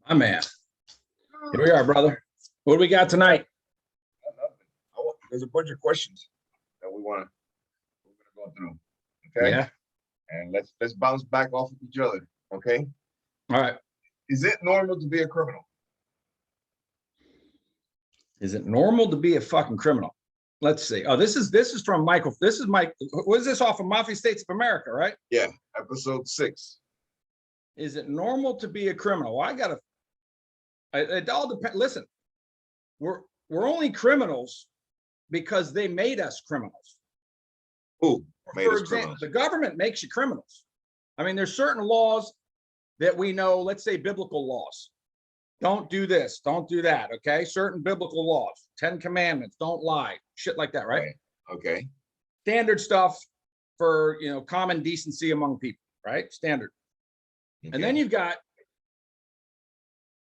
My man. Here we are, brother. What do we got tonight? There's a bunch of questions that we're gonna go through. Okay. Yeah. And let's bounce back off of each other. Okay. All right. Is it normal to be a criminal? Is it normal to be a fucking criminal? Let's see. Oh, this is from Michael. This is Mike. What is this off of Mafia States of America, right? Yeah, episode 6. Is it normal to be a criminal? Well, it all depends. Listen, we're only criminals because they made us criminals. Who made For us example, criminals? the government makes you criminals. I mean, there's certain laws that we know, let's say biblical laws. Don't do this, don't do that, okay? Certain biblical laws, 10 commandments, don't lie, shit like that, right? Okay. Standard stuff for, common decency among people, right? Standard. Okay. And then you've got,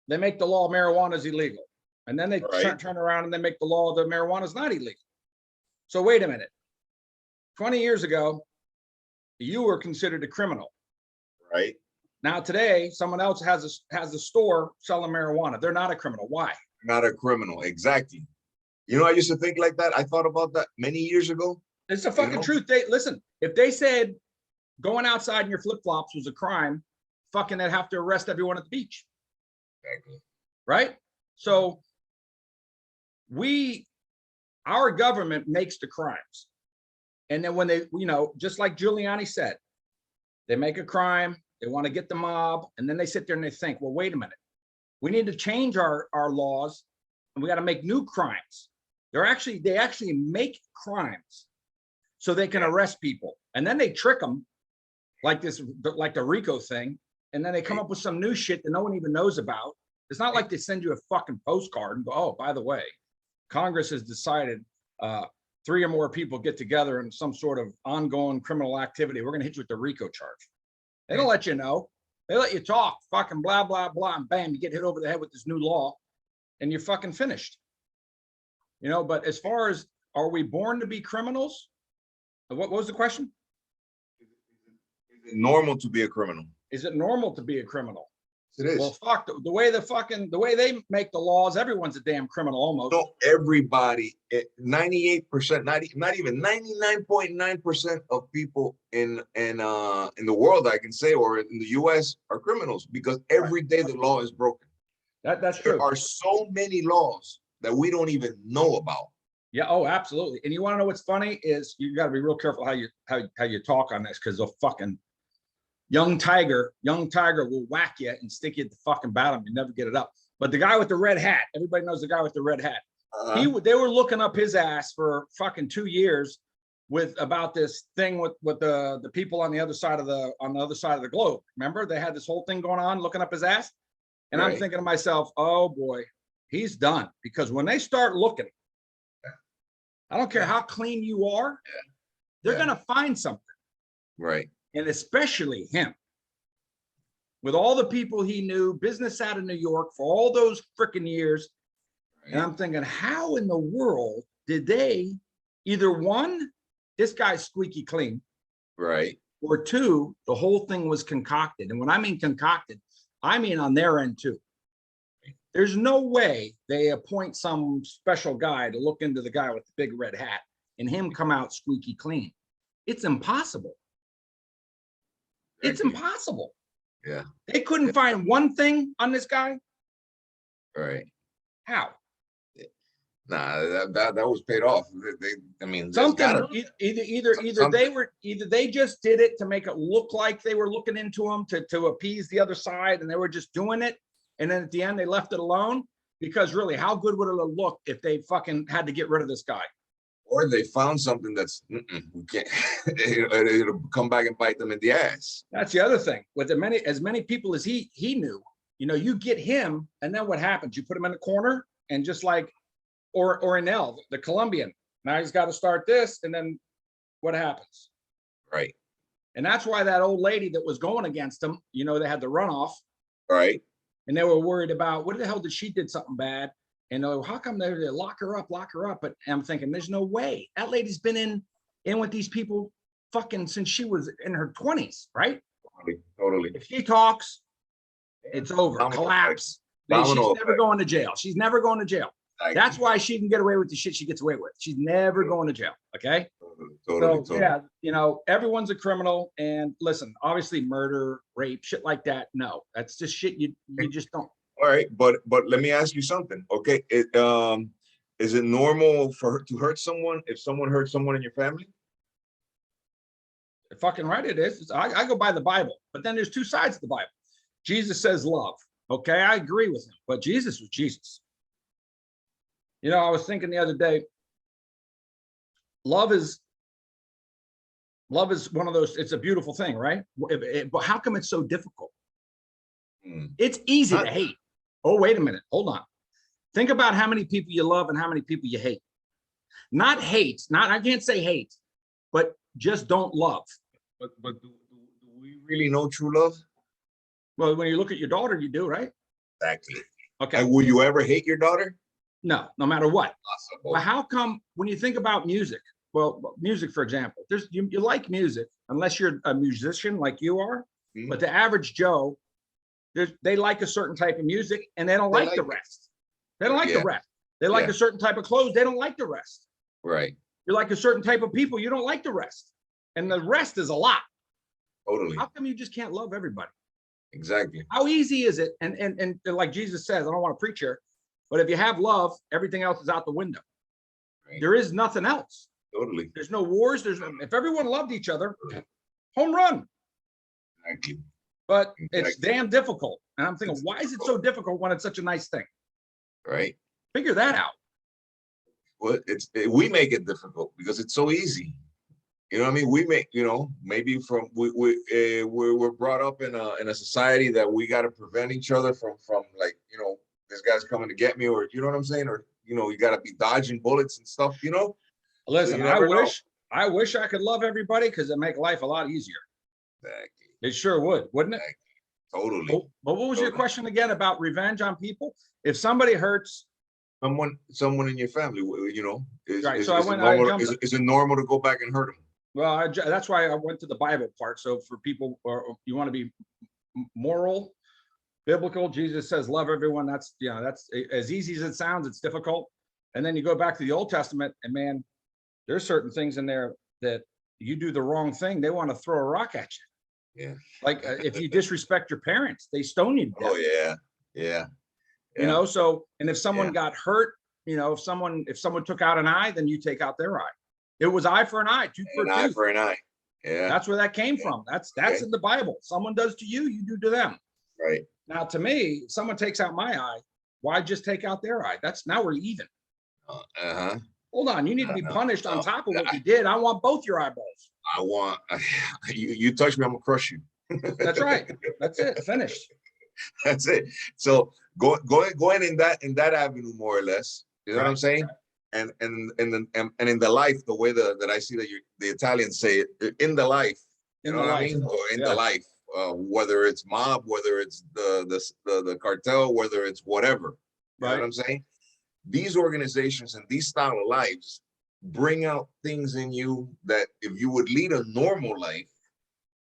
they make the law marijuana is illegal. And then they turn around and they make the law that marijuana is not illegal. So wait a minute. 20 years ago, you were considered a criminal. Right. Now today, someone else has a store selling marijuana. They're not a criminal. Why? Not a criminal. Exactly. I used to think like that. I thought about that many years ago. It's the fucking truth. Listen, if they said going outside in your flip-flops was a crime, fucking they'd have to arrest everyone at the beach. Exactly. Right? So our government makes the crimes. And then when they, just like Giuliani said, they make a crime, they want to get the mob, and then they sit there and they think, well, wait a minute. We need to change our laws, and we got to make new crimes. They actually make crimes so they can arrest people. And then they trick them like the RICO thing. And then they come up with some new shit that no one even knows about. It's not like they send you a fucking postcard and go, oh, by the way, Congress has decided 3 or more people get together in some sort of ongoing criminal activity. We're going to hit you with the RICO charge. They don't let you know. They let you talk, fucking blah, blah, blah, and bam, you get hit over the head with this new law and you're fucking finished. But as far as, are we born to be criminals? What was the question? Is it normal to be a criminal? Is it normal to be a criminal? It is. Well, fuck, the way they make the laws, everyone's a damn criminal almost. No, everybody, 98%, not even 99.9% of people in the world, I can say, or in the US are criminals, because every day the law is broken. That's true. There are so many laws that we don't even know about. Yeah. Oh, absolutely. And you want to know what's funny is you got to be real careful how you talk on this, because the fucking young tiger will whack you and stick you at the fucking bottom. You never get it up. But the guy with the red hat, everybody knows the guy with the red hat. They were looking up his ass for fucking 2 years about this thing with the people on the other side of the globe. Remember, they had this whole thing going on, looking up his ass. And I'm thinking to myself, oh boy, he's done. Because when they start looking, I don't care how clean you are, they're going to find something. Right. And especially him, with all the people he knew, business out of New York for all those freaking years. Right. And I'm thinking, how in the world did they, either one, this guy's squeaky clean, right, or 2, the whole thing was concocted. And when I mean concocted, I mean on their end too. There's no way they appoint some special guy to look into the guy with the big red hat and him come out squeaky clean. It's impossible. It's impossible. Yeah. They couldn't find one thing on this guy. Right. How? Nah, that was paid off. Something either they just did it to make it look like they were looking into him to appease the other side, and they were just doing it. And then at the end they left it alone, because really, how good would it have looked if they fucking had to get rid of this guy? Or they found something that's we can't. It'll come back and bite them in the ass. That's the other thing. With as many people as he knew, you get him, and then what happens? You put him in the corner, and just like, or Ornell, the Colombian. Now he's got to start this, and then what happens? Right. And that's why that old lady that was going against him, they had the runoff. Right. And they were worried about, what the hell did she did something bad? And how come they lock her up? But I'm thinking, there's no way. That lady's been in with these people fucking since she was in her 20s, right? Totally. If she talks, it's over. Collapse. She's Domino never effect. going to jail. She's never going to jail. That's why she can get away with the shit she gets away with. She's never going to jail. Okay. Totally. So yeah, you know, everyone's a criminal. And listen, obviously murder, rape, shit like that. No, that's just shit you just don't. All right, but let me ask you something. Okay, is it normal for her to hurt someone if someone hurts someone in your family? Fucking right it is. I go by the Bible, but then there's two sides of the Bible. Jesus says love. Okay, I agree with him, but Jesus was Jesus. You know, I was thinking the other day, love is one of those, it's a beautiful thing, right? But how come it's so difficult? It's easy to hate. Oh, wait a minute. Hold on. Think about how many people you love and how many people you hate. Not hate, I can't say hate, but just don't love. But do we really know true love? Well, when you look at your daughter, you do, right? Exactly. Okay. And will you ever hate your daughter? No, no matter what. Possible. But how come when you think about music, well, music, for example, there's you like music, unless you're a musician like you are, but the average Joe, they like a certain type of music and they don't like the rest. They don't like the rest. They like a certain type of clothes. They don't like the rest. Right. You like a certain type of people. You don't like the rest. And the rest is a lot. Totally. How come you just can't love everybody? Exactly. How easy is it? And like Jesus says, I don't want to preach here, but if you have love, everything else is out the window. Right. There is nothing else. Totally. There's no wars. If everyone loved each other, home run. Exactly. But it's damn difficult. And I'm thinking, why is it so difficult when it's such a nice thing? Right. Figure that out. Well, we make it difficult because it's so easy. You know what I mean? We make, you know, maybe we're brought up in a society that we got to prevent each other from like, you know, this guy's coming to get me, or you know what I'm saying? Or, you know, you got to be dodging bullets and stuff, you know? Listen, so I wish I could love everybody because it'd make life a lot easier. Exactly. It sure would, wouldn't it? Exactly. Totally. But what was your question again about revenge on people? If somebody hurts someone in your family, you know, is it normal to go back and hurt them? Well, that's why I went to the Bible part. So for people, you want to be moral, biblical, Jesus says, love everyone. That's, you know, that's as easy as it sounds. It's difficult. And then you go back to the Old Testament and man, there's certain things in there that you do the wrong thing, they want to throw a rock at you. Yeah. Like if you disrespect your parents, they stone you to death. Oh yeah. Yeah. You know, so, and if someone got hurt, you know, if someone took out an eye, then you take out their eye. It was eye for an eye, tooth for a tooth. Eye for an eye. Yeah. That's where that came from. That's in the Bible. Someone does to you, you do to them. Right. Now, to me, someone takes out my eye, why just take out their eye? Now we're even. Hold on, you need to be punished on top of what you did. I want both your eyeballs. I want you touch me, I'm gonna crush you. That's right. That's it. Finished. That's it. So going in that avenue, more or less. You know what I'm saying? And in the life, the way that I see that the Italians say it, in the life. You know what I mean? Or in the life, whether it's mob, whether it's the cartel, whether it's whatever. You know what I'm saying? These organizations and these style of lives bring out things in you that if you would lead a normal life,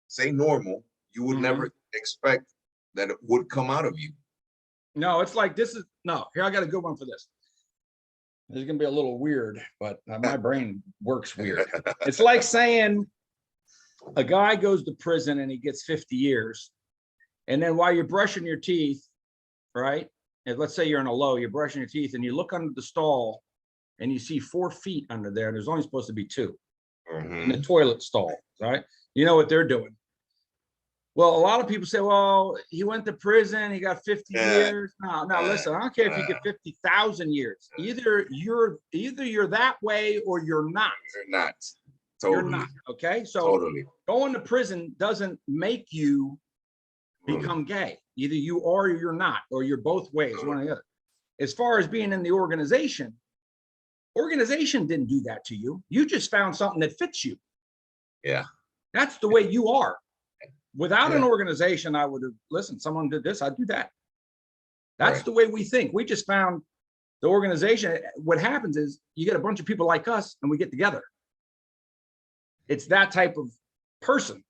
say normal, you would never expect that it would come out of you. No, it's like here, I got a good one for this. This is gonna be a little weird, but my brain works weird. It's like saying a guy goes to prison and he gets 50 years. And then while you're brushing your teeth, right? And let's say you're in a low, you're brushing your teeth and you look under the stall and you see 4 feet under there. There's only supposed to be 2 in the toilet stall, right? You know what they're doing. Well, a lot of people say, well, he went to prison, he got 50 years. No, listen, I don't care if you get 50,000 years. Either you're that way or you're not. You're not. Totally. You're not. Okay. So going to prison doesn't make you become gay. Either you are or you're not, or you're both ways, one or the other. As far as being in the organization didn't do that to you. You just found something that fits you. Yeah. That's the way you are. Without an organization, I would have, listen, someone did this, I'd do that. That's the way we think. We just found the organization. What happens is you get a bunch of people like us and we get together. It's that type of person.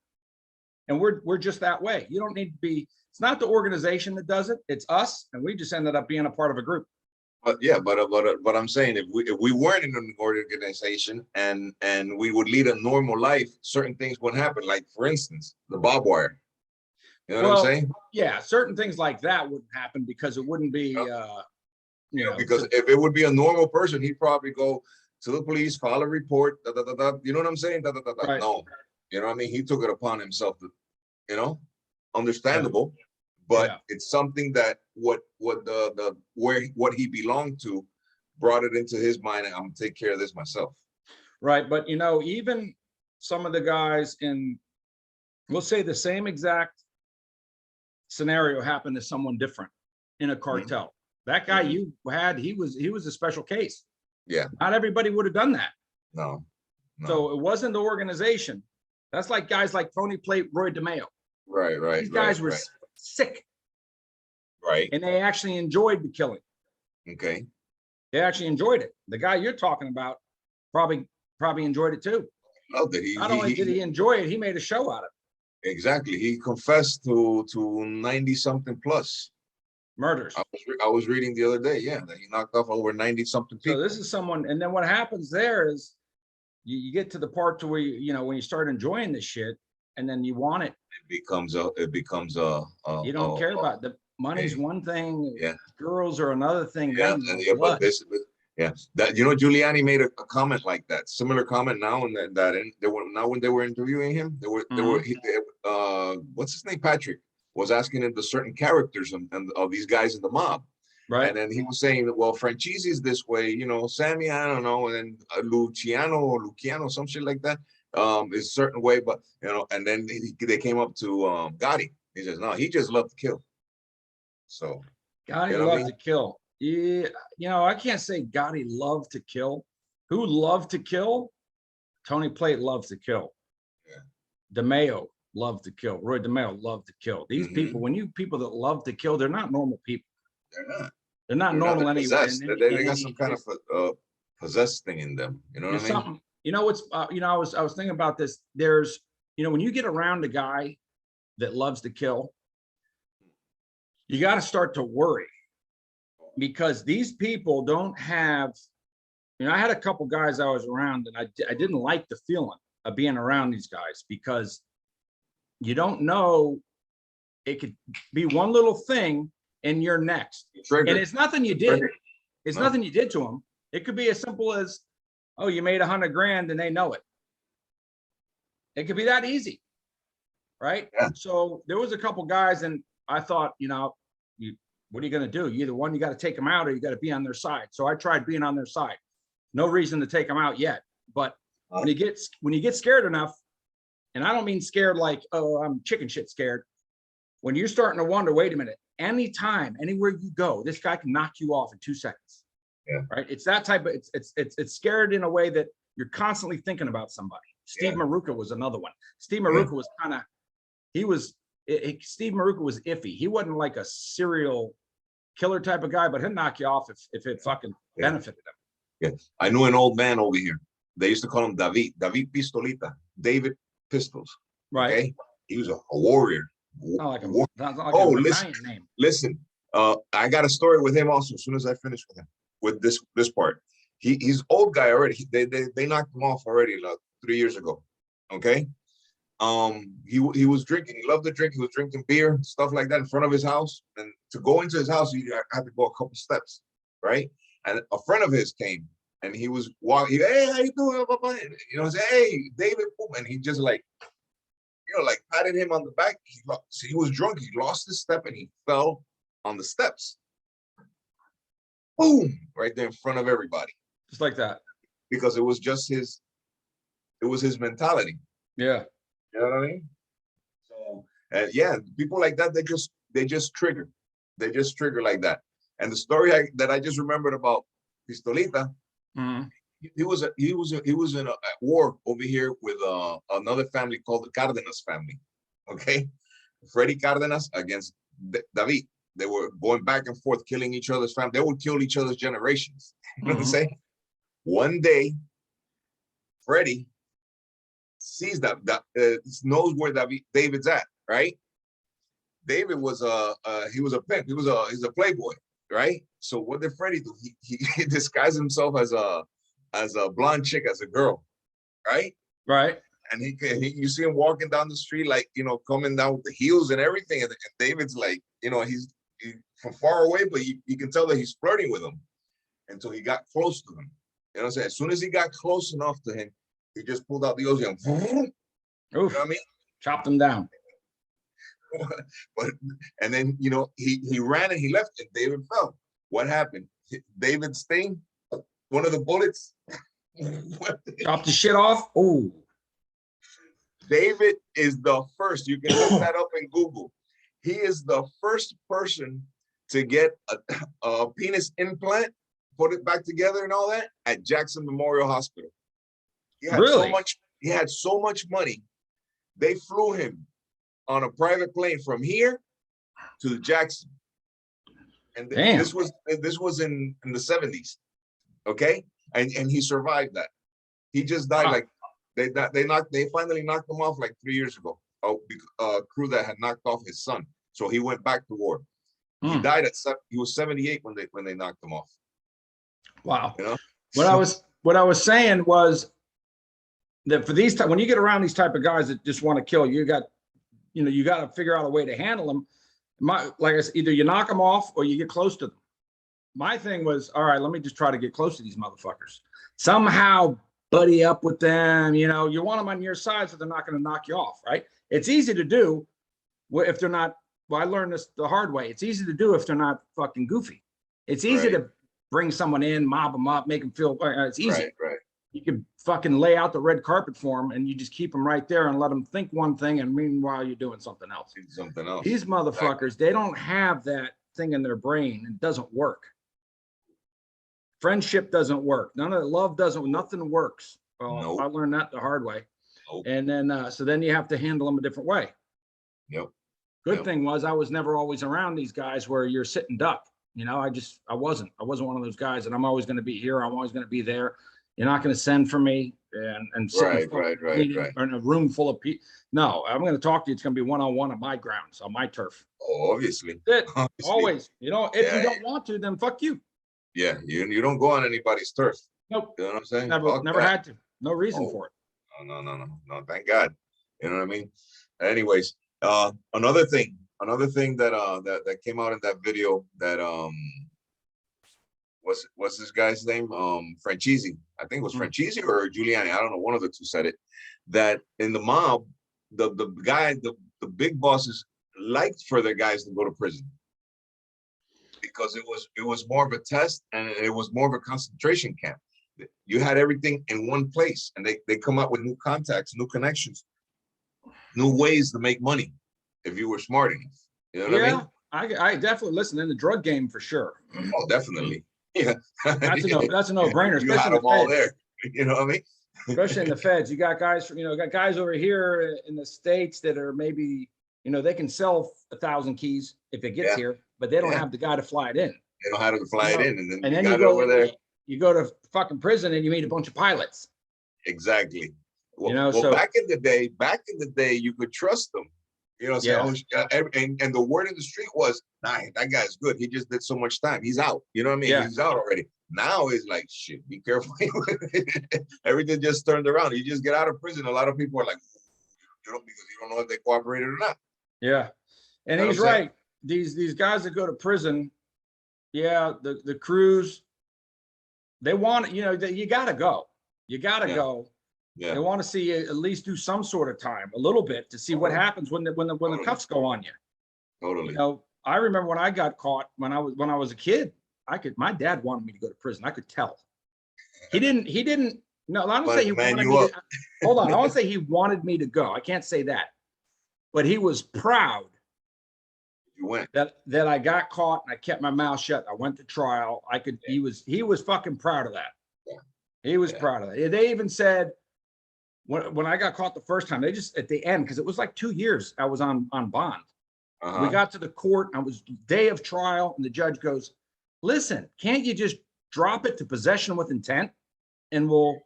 And we're just that way. You don't need to be, it's not the organization that does it, it's us, and we just ended up being a part of a group. But yeah, but I'm saying if we weren't in an organization and we would lead a normal life, certain things would happen. Like for instance, the barbed wire. You know what I'm saying? Yeah, certain things like that wouldn't happen because it wouldn't be because if it would be a normal person, he'd probably go to the police, file a report, da, da, da, da, you know what I'm saying? Da, da, da, da. Right. No, you know what I mean? He took it upon himself to, you know, understandable, but it's something that what he belonged to brought it into his mind, and I'm gonna take care of this myself. Right, but even some of the guys in, we'll say the same exact scenario happened to someone different in a cartel. That guy you had, he was a special case. Yeah. Not everybody would have done that. No. So it wasn't the organization. That's like guys like Tony Plate, Roy DeMeo. Right. These guys were sick. Right. And they actually enjoyed the killing. Okay. They actually enjoyed it. The guy you're talking about probably enjoyed it too. Loved it. Not only did he enjoy it, he made a show out of it. Exactly. He confessed to 90 something plus Murders. I was reading the other day, that he knocked off over 90 something people. So this is someone, and then what happens there is you get to the part to where when you start enjoying this shit, and then you want it. It becomes you don't care about the money's one thing. Yeah. Girls are another thing. But that Giuliani made a comment like that, similar comment now, and when they were interviewing him, what's his name, Patrick, was asking him the certain characters of these guys in the mob. Right. And then he was saying that, well, Franchise is this way, Sammy, I don't know, and then Luciano, some shit like that, is a certain way, but, and then they came up to Gotti. He says, no, he just loved to kill. So. Gotti loved to kill. Yeah, I can't say Gotti loved to kill. Who loved to kill? Tony Plate loves to kill. Yeah. Demeo loved to kill. Roy Demeo loved to kill. These people, people that love to kill, they're not normal people. They're not normal anyway. They got some kind of possessed thing in them. You know what I mean? I was thinking about this. There's, when you get around a guy that loves to kill, you got to start to worry, because these people don't have, I had a couple guys I was around, and I didn't like the feeling of being around these guys, because you don't know, it could be one little thing and you're next. And it's nothing you did. It's nothing you did to them. It could be as simple as, oh, you made $100 grand and they know it. It could be that easy, right? Yeah. So there was a couple guys, and I thought, what are you going to do? Either one, you got to take them out, or you got to be on their side. So I tried being on their side. No reason to take them out yet. But when you get scared enough, and I don't mean scared like, oh, I'm chicken shit scared. When you're starting to wonder, wait a minute, anytime, anywhere you go, this guy can knock you off in 2 seconds. Yeah. Right. It's that type of, it's scared in a way that you're constantly thinking about somebody. Steve Maruka was another one. Steve Maruka was kind of, Steve Maruka was iffy. He wasn't like a serial killer type of guy, but he'll knock you off if it fucking benefited him. Yeah. I knew an old man over here. They used to call him David Pistolita, David Pistols. Right. Okay? He was a warrior. Listen, I got a story with him also as soon as I finish with him, with this part. He's old guy already. They knocked him off already like 3 years ago. Okay. He was drinking. He loved to drink. He was drinking beer, stuff like that in front of his house. And to go into his house, you had to go a couple steps, right? And a friend of his came, and he was walking. Hey, how you doing? Say, hey, David. And he just like patted him on the back. He was drunk. He lost his step and he fell on the steps. Boom! Right there in front of everybody. Just like that. Because it was just his mentality. Yeah. You know what I mean? So, people like that, they just trigger. They just trigger like that. And the story that I just remembered about Pistolita, he was in a war over here with another family called the Cardenas family. Okay, Freddy Cardenas against David. They were going back and forth, killing each other's family. They would kill each other's generations. You know what I'm saying? One day, Freddy sees that knows where David's at, right? David was he was a pimp. He's a playboy, right? So what did Freddie do? He disguised himself as a blonde chick, as a girl, right? Right. And you see him walking down the street, like, coming down with the heels and everything. And David's like, he's from far away, but you can tell that he's flirting with him until he got close to him. You know what I'm saying? As soon as he got close enough to him, he just pulled out the Uzi and, you know what I mean? Chopped him down. But and then he ran and he left, and David fell. What happened? David's thing, one of the bullets Chopped the shit off. Oh. David is the first. You can look that up in Google. He is the first person to get a penis implant, put it back together and all that at Jackson Memorial Hospital. He had Really? He had so much money. They flew him on a private plane from here to Jackson. And this was in the 70s. Okay? And he survived that. He just died. Wow. Like they finally knocked him off like 3 years ago. A crew that had knocked off his son. So he went back to war. He died he was 78 when they knocked him off. Wow. What I was saying was that for these when you get around these type of guys that just want to kill, you got to figure out a way to handle them. Like I said, either you knock them off or you get close to them. My thing was, all right, let me just try to get close to these motherfuckers. Somehow buddy up with them. You want them on your side so they're not going to knock you off, right? It's easy to do if they're not. Well, I learned this the hard way. It's easy to do if they're not fucking goofy. It's easy to bring someone in, mob them up, make them feel. It's easy. Right. You could fucking lay out the red carpet for them, and you just keep them right there and let them think one thing, and meanwhile you're doing something else. These motherfuckers, they don't have that thing in their brain. It doesn't work. Friendship doesn't work. None of the love doesn't. Nothing works. Nope. I learned that the hard way. Nope. And then so then you have to handle them a different way. Yep. Good thing was I was never always around these guys where you're sitting duck. I wasn't one of those guys, and I'm always going to be here. I'm always going to be there. You're not going to send for me and sit in a room full of people. No, I'm going to talk to you. It's going to be one-on-one on my grounds, on my turf. Oh, obviously. That's it. Always. If you don't want to, then fuck you. Yeah, you don't go on anybody's turf. Nope. You know what I'm saying? Never had to. No reason for it. No, thank God. You know what I mean? Anyways, another thing that came out in that video that what's this guy's name? Franchise. I think it was Franchise or Giuliani. I don't know. One of the two said it. That in the mob, the big bosses liked for their guys to go to prison because it was more of a test and it was more of a concentration camp. You had everything in one place, and they come up with new contacts, new connections, new ways to make money if you were smart enough. You know what I mean? I definitely listen in the drug game for sure. Oh, definitely. Yeah. That's a no-brainer. You had them all there. You know what I mean? Especially in the feds. You got guys over here in the States that are maybe, they can sell 1,000 keys if it gets here, but they don't have the guy to fly it in. They don't have to fly it in, and then you go over there. You go to fucking prison and you meet a bunch of pilots. Exactly. Well, so back in the day, you could trust them. And the word in the street was, nah, that guy's good. He just did so much time. He's out. You know what I mean? Yeah. He's out already. Now it's like, shit, be careful. Everything just turned around. You just get out of prison. A lot of people are like, because you don't know if they cooperated or not. Yeah. And he's right. These guys that go to prison, the crews, they want, you gotta go. You gotta go. Yeah. They want to see you at least do some sort of time, a little bit, to see what happens when the cuffs go on you. Totally. I remember when I got caught when I was a kid. My dad wanted me to go to prison. I could tell. He didn't. No, I don't say he wanted me to. Hold on, I don't say he wanted me to go. I can't say that, but he was proud. You went. That I got caught and I kept my mouth shut. I went to trial. He was fucking proud of that. Yeah. He was proud of that. They even said, when I got caught the first time, they just at the end, because it was like 2 years I was on bond. We got to the court. I was day of trial, and the judge goes, "Listen, can't you just drop it to possession with intent, and we'll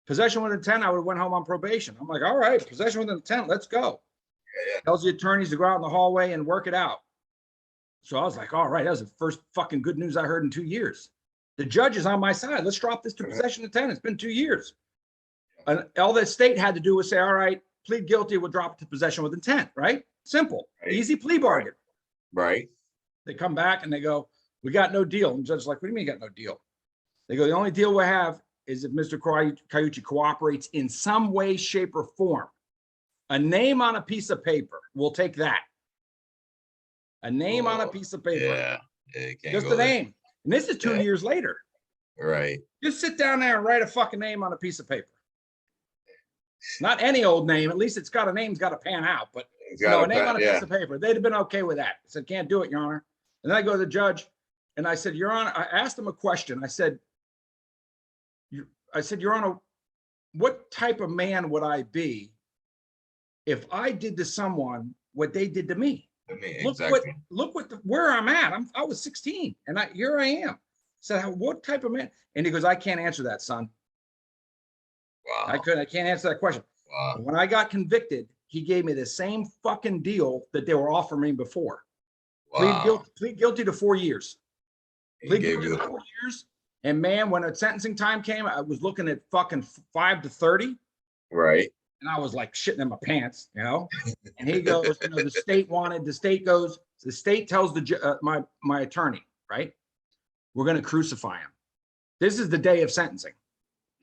Possession with intent, I would have went home on probation. I'm like, all right, possession with intent, let's go. Yeah. Tells the attorneys to go out in the hallway and work it out. So I was like, all right, that was the first fucking good news I heard in 2 years. The judge is on my side. Let's drop this to possession of intent. It's been 2 years. And all the state had to do was say, all right, plead guilty, we'll drop it to possession with intent, right? Simple, Right. easy plea bargain. Right. They come back and they go, we got no deal. And the judge's like, what do you mean you got no deal? They go, the only deal we have is if Mr. Cayucci cooperates in some way, shape, or form. A name on a piece of paper, we'll take that. A name on a piece of paper. Yeah. Just a name. And this is 2 years later. Right. Just sit down there and write a fucking name on a piece of paper. Not any old name. At least it's got a name's got to pan out. But a name on a piece of paper. They'd have been okay with that. I said, can't do it, Your Honor. And then I go to the judge and I said, Your Honor, I asked him a question. I said, Your Honor, what type of man would I be if I did to someone what they did to me? Exactly. Look where I'm at. I was 16 and here I am. So what type of man? And he goes, I can't answer that, son. Wow. I can't answer that question. Wow. When I got convicted, he gave me the same fucking deal that they were offering me before. Wow. Plead guilty to 4 years. Plead gave guilty you to 4 years. And man, when a sentencing time came, I was looking at fucking 5 to 30. Right. And I was like shitting in my pants, you know. And he goes, the state tells my attorney, right? We're going to crucify him. This is the day of sentencing.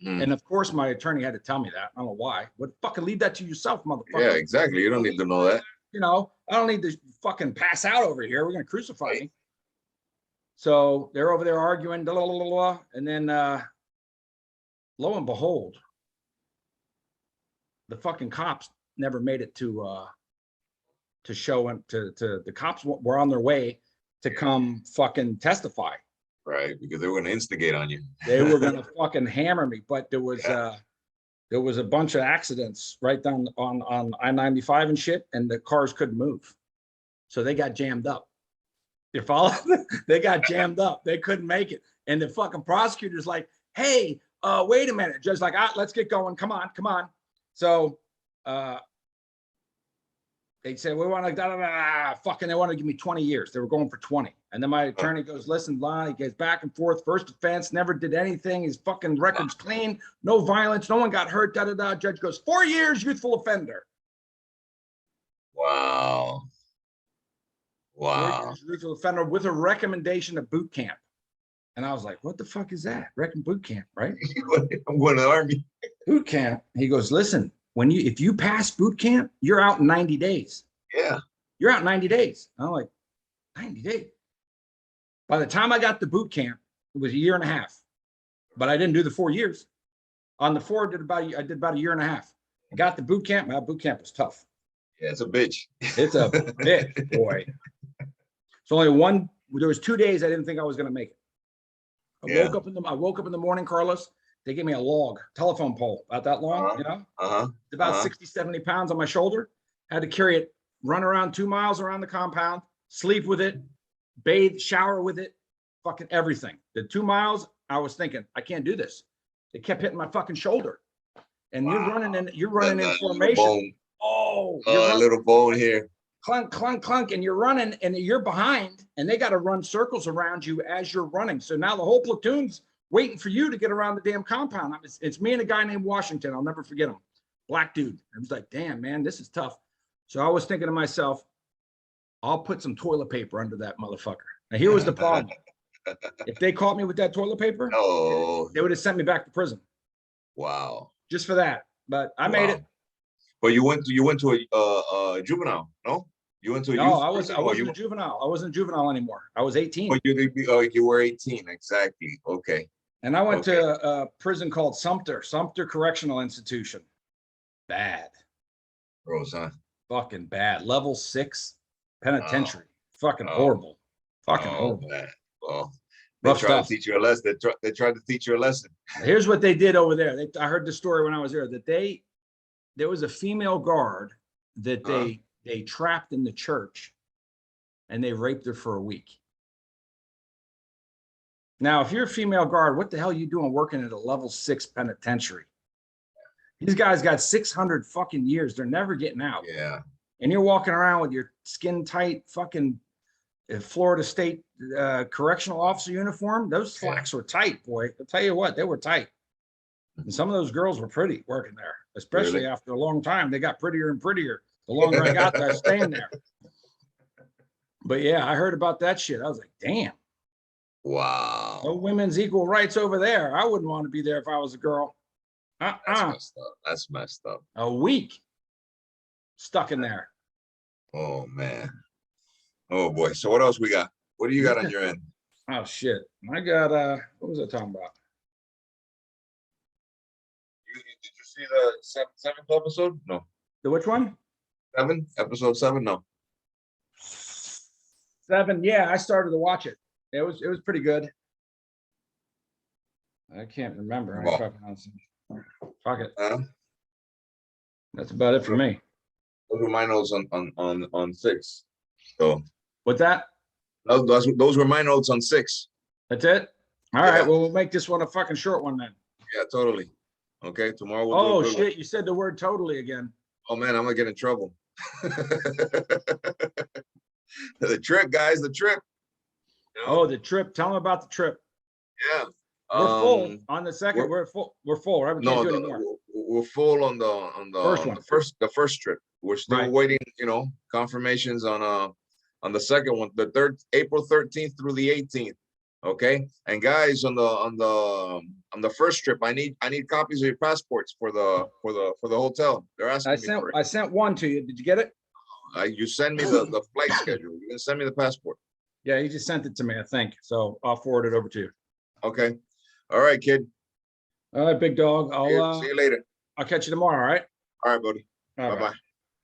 And of course, my attorney had to tell me that. I don't know why. But fucking leave that to yourself, motherfucker. Yeah, exactly. You don't need to know that. You know, I don't need to fucking pass out over here. We're going to crucify me. So they're over there arguing, blah, blah, blah, blah, and then lo and behold, the fucking cops never made it to show him to the cops were on their way to come fucking testify. Right, because they were going to instigate on you. They were going to fucking hammer me, but there was a bunch of accidents right down on I-95 and shit, and the cars couldn't move, so they got jammed up. You follow? They got jammed up. They couldn't make it, and the fucking prosecutor's like, "Hey, wait a minute." Judge's like, "Let's get going. Come on, come on." So they said, we want to fucking, they want to give me 20 years. They were going for 20. And then my attorney goes, listen, he gets back and forth. First offense, never did anything. His fucking record's clean. No violence. No one got hurt. Judge goes, 4 years, youthful offender. Wow. Wow. 4 years, youthful offender with a recommendation to boot camp. And I was like, what the fuck is that? Boot camp, right? I'm going to the Army. Boot camp. He goes, listen, if you pass boot camp, you're out in 90 days. Yeah. You're out in 90 days. I'm like, 90 days. By the time I got to boot camp, it was a year and a half, but I didn't do the 4 years. On the 4, I did about a year and a half. I got to boot camp. My boot camp was tough. Yeah, it's a bitch. It's a bitch, boy. It's only there was 2 days I didn't think I was going to make it. I woke up in the morning, Carlos. They gave me a log, telephone pole, about that long, you know? It's about 60, 70 pounds on my shoulder. Had to carry it, run around 2 miles around the compound, sleep with it, bathe, shower with it, fucking everything. The 2 miles, I was thinking, I can't do this. It kept hitting my fucking shoulder. And you're running in formation. A little bone here. Clunk, clunk, clunk, and you're running and you're behind, and they got to run circles around you as you're running. So now the whole platoon's waiting for you to get around the damn compound. It's me and a guy named Washington. I'll never forget him. Black dude. I was like, damn, man, this is tough. So I was thinking to myself, I'll put some toilet paper under that motherfucker. Now, here was the problem. If they caught me with that toilet paper, they would have sent me back to prison. Wow. Just for that. But I made it. But you went to a juvenile, no? You went to a I wasn't a juvenile. I wasn't a juvenile anymore. I was 18. Oh, you were 18, exactly. Okay. And I went to a prison called Sumter Correctional Institution. Bad. Gross, huh? Fucking bad. Level 6 penitentiary. Fucking horrible. Fucking horrible. Man. Well, they tried to teach you a lesson. They tried to teach you a lesson. Here's what they did over there. I heard the story when I was there that there was a female guard that they trapped in the church and they raped her for a week. Now, if you're a female guard, what the hell are you doing working at a level 6 penitentiary? These guys got 600 fucking years. They're never getting out. Yeah. And you're walking around with your skin tight fucking Florida State correctional officer uniform. Those slacks were tight, boy. I'll tell you what, they were tight. And some of those girls were pretty working there, especially Really? after a long time. They got prettier and prettier the longer I got there staying there. But yeah, I heard about that shit. I was like, damn. No Wow. women's equal rights over there. I wouldn't want to be there if I was a girl. That's messed up. That's messed up. A week stuck in there. Oh man. Oh boy. So what else we got? What do you got on your end? Oh shit. I got what was I talking about? Did you see the seventh episode? No. The which one? Episode 7? No. 7. Yeah, I started to watch it. It was pretty good. I can't remember. Fuck it. That's about it for me. Those were my notes on 6. So With that, those were my notes on 6. that's it. All right. Well, we'll make this one a fucking short one then. Yeah, totally. Okay, tomorrow we'll Oh do a good shit! You said the word totally again. Oh man, I'm gonna get in trouble. The trip, guys, the trip. Oh, the trip. Tell them about the trip. Yeah. We're full on the second. We're full. We're full. Right? We can't do anymore. We're full on the first trip. We're still waiting, confirmations on the second one, the April 13th through the 18th. Okay. And guys, on the first trip, I need copies of your passports for the hotel. They're asking me for it. I sent one to you. Did you get it? You send me the flight schedule. You can send me the passport. Yeah, you just sent it to me, I think. So I'll forward it over to you. Okay. All right, kid. All right, big dog. See you later. I'll catch you tomorrow. All right. All right, buddy. All right. Bye-bye.